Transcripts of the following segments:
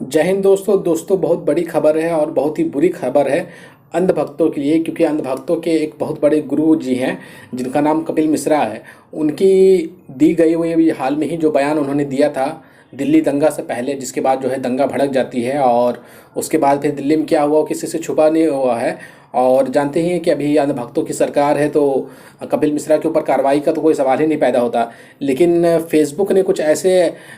जय हिंद दोस्तों बहुत बड़ी खबर है और बहुत ही बुरी खबर है अंध भक्तों के लिए, क्योंकि अंध भक्तों के एक बहुत बड़े गुरु जी हैं जिनका नाम कपिल मिश्रा है। उनकी दी गई हुई अभी हाल में ही जो बयान उन्होंने दिया था दिल्ली दंगा से पहले, जिसके बाद जो है दंगा भड़क जाती है और उसके बाद फिर दिल्ली में क्या हुआ वो किसी से छुपा नहीं हुआ है। और जानते ही हैं कि अभी अंध भक्तों की सरकार है, तो कपिल मिश्रा के ऊपर कार्रवाई का तो कोई सवाल ही नहीं पैदा होता। लेकिन फेसबुक ने कुछ ऐसे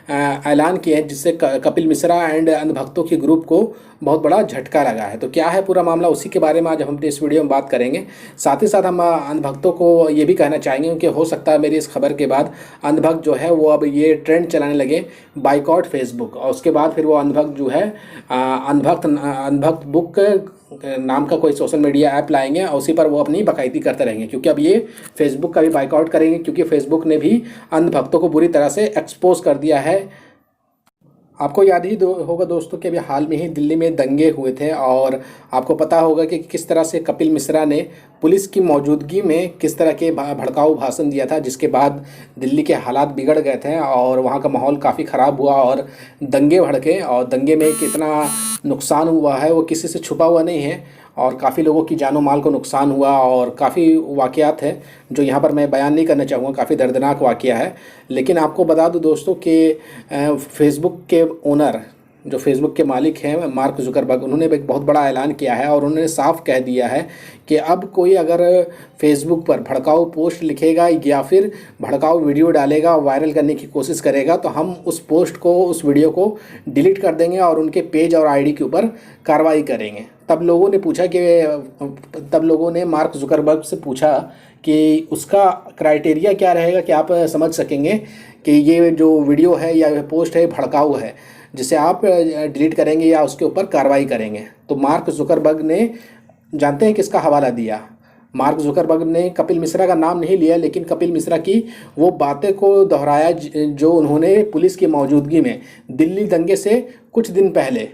ऐलान किए हैं जिससे कपिल मिश्रा एंड अंध भक्तों के ग्रुप को बहुत बड़ा झटका लगा है। तो क्या है पूरा मामला, उसी के बारे में आज हम इस वीडियो में बात करेंगे। साथ ही साथ हम अंध भक्तों को ये भी कहना चाहेंगे कि हो सकता है मेरी इस खबर के बाद अंध भक्त जो है वो अब ये ट्रेंड चलाने लगे बाइकआउट फेसबुक, और उसके बाद फिर वो अंध भक्त जो है अनभक्त बुक नाम का कोई सोशल मीडिया ऐप लाएंगे और उसी पर वो अपनी बाकायदी करते रहेंगे, क्योंकि अब ये फेसबुक का भी बाइकआउट करेंगे, क्योंकि फेसबुक ने भी अंध भक्तों को बुरी तरह से एक्सपोज कर दिया है। आपको याद ही होगा दोस्तों कि अभी हाल में ही दिल्ली में दंगे हुए थे और आपको पता होगा कि किस तरह से कपिल मिश्रा ने पुलिस की मौजूदगी में किस तरह के भड़काऊ भाषण दिया था, जिसके बाद दिल्ली के हालात बिगड़ गए थे और वहाँ का माहौल काफ़ी ख़राब हुआ और दंगे भड़के। और दंगे में कितना नुकसान हुआ है वो किसी से छुपा हुआ नहीं है और काफ़ी लोगों की जानो माल को नुकसान हुआ और काफ़ी वाक़यात हैं जो यहाँ पर मैं बयान नहीं करना चाहूँगा, काफ़ी दर्दनाक वाक़या है। लेकिन आपको बता दूँ दोस्तों कि फेसबुक के ओनर, जो फेसबुक के मालिक हैं मार्क जुकरबर्ग, उन्होंने एक बहुत बड़ा ऐलान किया है और उन्होंने साफ कह दिया है कि अब कोई अगर फेसबुक पर भड़काऊ पोस्ट लिखेगा या फिर भड़काऊ वीडियो डालेगा, वायरल करने की कोशिश करेगा, तो हम उस पोस्ट को, उस वीडियो को डिलीट कर देंगे और उनके पेज और आईडी के ऊपर कार्रवाई करेंगे। तब लोगों ने मार्क जुकरबर्ग से पूछा कि उसका क्राइटेरिया क्या रहेगा कि आप समझ सकेंगे कि ये जो वीडियो है या पोस्ट है भड़काऊ है, जिसे आप डिलीट करेंगे या उसके ऊपर कार्रवाई करेंगे। तो मार्क जुकरबर्ग ने, जानते हैं किसका हवाला दिया? मार्क जुकरबर्ग ने कपिल मिश्रा का नाम नहीं लिया, लेकिन कपिल मिश्रा की वो बातें को दोहराया जो उन्होंने पुलिस की मौजूदगी में दिल्ली दंगे से कुछ दिन पहले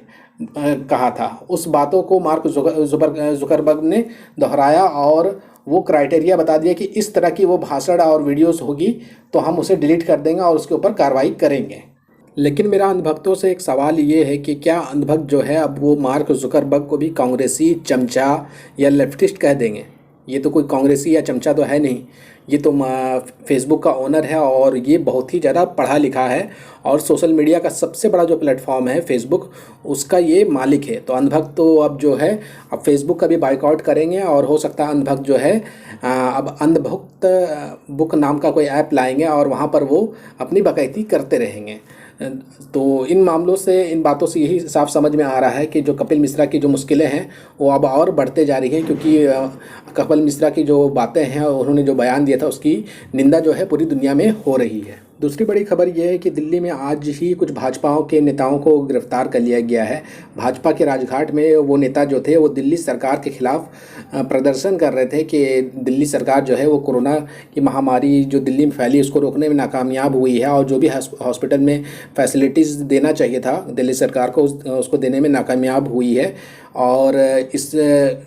कहा था। उस बातों को मार्क जुकरबर्ग ने दोहराया और वो क्राइटेरिया बता दिया कि इस तरह की वो भाषण और वीडियोस होगी तो हम उसे डिलीट कर देंगे और उसके ऊपर कार्रवाई करेंगे। लेकिन मेरा अंधभक्तों से एक सवाल ये है कि क्या अंधभक्त जो है अब वो मार्क जुकरबर्ग को भी कांग्रेसी, चमचा या लेफ्टिस्ट कह देंगे? ये तो कोई कांग्रेसी या चमचा तो है नहीं, ये तो फेसबुक का ओनर है और ये बहुत ही ज़्यादा पढ़ा लिखा है और सोशल मीडिया का सबसे बड़ा जो प्लेटफॉर्म है फेसबुक, उसका ये मालिक है। तो अंधभक्त तो अब जो है अब फेसबुक का भी बाइकआउट करेंगे और हो सकता है अंधभक्त जो है अब अंधभक्त बुक नाम का कोई ऐप लाएंगे और वहाँ पर वो अपनी बाकायदी करते रहेंगे। तो इन मामलों से, इन बातों से यही साफ समझ में आ रहा है कि जो कपिल मिश्रा की जो मुश्किलें हैं वो अब और बढ़ते जा रही हैं, क्योंकि कपिल मिश्रा की जो बातें हैं, उन्होंने जो बयान दिया था उसकी निंदा जो है पूरी दुनिया में हो रही है। दूसरी बड़ी खबर यह है कि दिल्ली में आज ही कुछ भाजपाओं के नेताओं को गिरफ्तार कर लिया गया है। भाजपा के राजघाट में वो नेता जो थे वो दिल्ली सरकार के खिलाफ प्रदर्शन कर रहे थे कि दिल्ली सरकार जो है वो कोरोना की महामारी जो दिल्ली में फैली उसको रोकने में नाकामयाब हुई है और जो भी हॉस्पिटल में फैसिलिटीज़ देना चाहिए था दिल्ली सरकार को उसको देने में नाकामयाब हुई है। और इस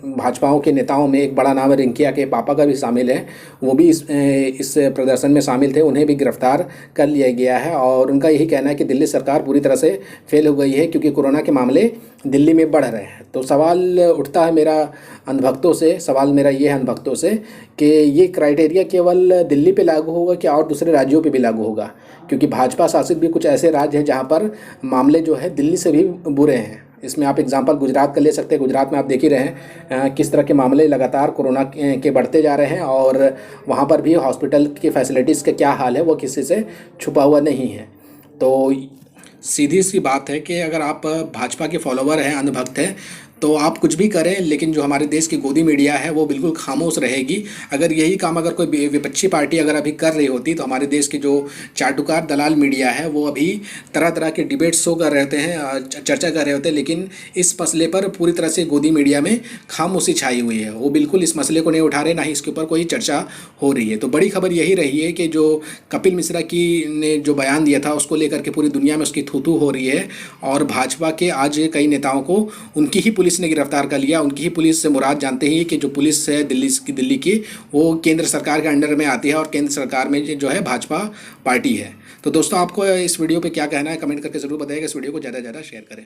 भाजपाओं के नेताओं में एक बड़ा नाम रिंकिया के पापा का भी शामिल है, वो भी इस प्रदर्शन में शामिल थे, उन्हें भी गिरफ्तार कर लिया गया है। और उनका यही कहना है कि दिल्ली सरकार पूरी तरह से फेल हो गई है क्योंकि कोरोना के मामले दिल्ली में बढ़ रहे हैं। तो सवाल उठता है मेरा अंधभक्तों से, सवाल मेरा ये है अंधभक्तों से कि ये क्राइटेरिया केवल दिल्ली पे लागू होगा क्या और दूसरे राज्यों पे भी लागू होगा? क्योंकि भाजपा शासित भी कुछ ऐसे राज्य हैं जहाँ पर मामले जो है दिल्ली से भी बुरे हैं। इसमें आप एग्जांपल गुजरात का ले सकते हैं। गुजरात में आप देख ही रहे हैं किस तरह के मामले लगातार कोरोना के बढ़ते जा रहे हैं और वहाँ पर भी हॉस्पिटल की फैसिलिटीज़ का क्या हाल है वो किसी से छुपा हुआ नहीं है। तो सीधी सी बात है कि अगर आप भाजपा के फॉलोवर हैं, अंधभक्त हैं, तो आप कुछ भी करें, लेकिन जो हमारे देश की गोदी मीडिया है वो बिल्कुल खामोश रहेगी। अगर यही काम अगर कोई विपक्षी पार्टी अगर अभी कर रही होती तो हमारे देश की जो चाटुकार दलाल मीडिया है वो अभी तरह तरह के डिबेट शो कर रहे हैं, चर्चा कर रहे होते, लेकिन इस मसले पर पूरी तरह से गोदी मीडिया में खामोशी छाई हुई है। वो बिल्कुल इस मसले को नहीं उठा रहे, ना ही इसके ऊपर कोई चर्चा हो रही है। तो बड़ी खबर यही रही है कि जो कपिल मिश्रा की ने जो बयान दिया था उसको लेकर के पूरी दुनिया में उसकी थू-थू हो रही है और भाजपा के आज कई नेताओं को उनकी ही पुलिस ने गिरफ्तार कर लिया। उनकी ही पुलिस से मुराद जानते ही कि जो पुलिस है दिल्ली की वो केंद्र सरकार के अंडर में आती है और केंद्र सरकार में जो है भाजपा पार्टी है। तो दोस्तों आपको इस वीडियो पे क्या कहना है कमेंट करके ज़रूर बताइएगा। इस वीडियो को ज़्यादा से ज़्यादा शेयर करें।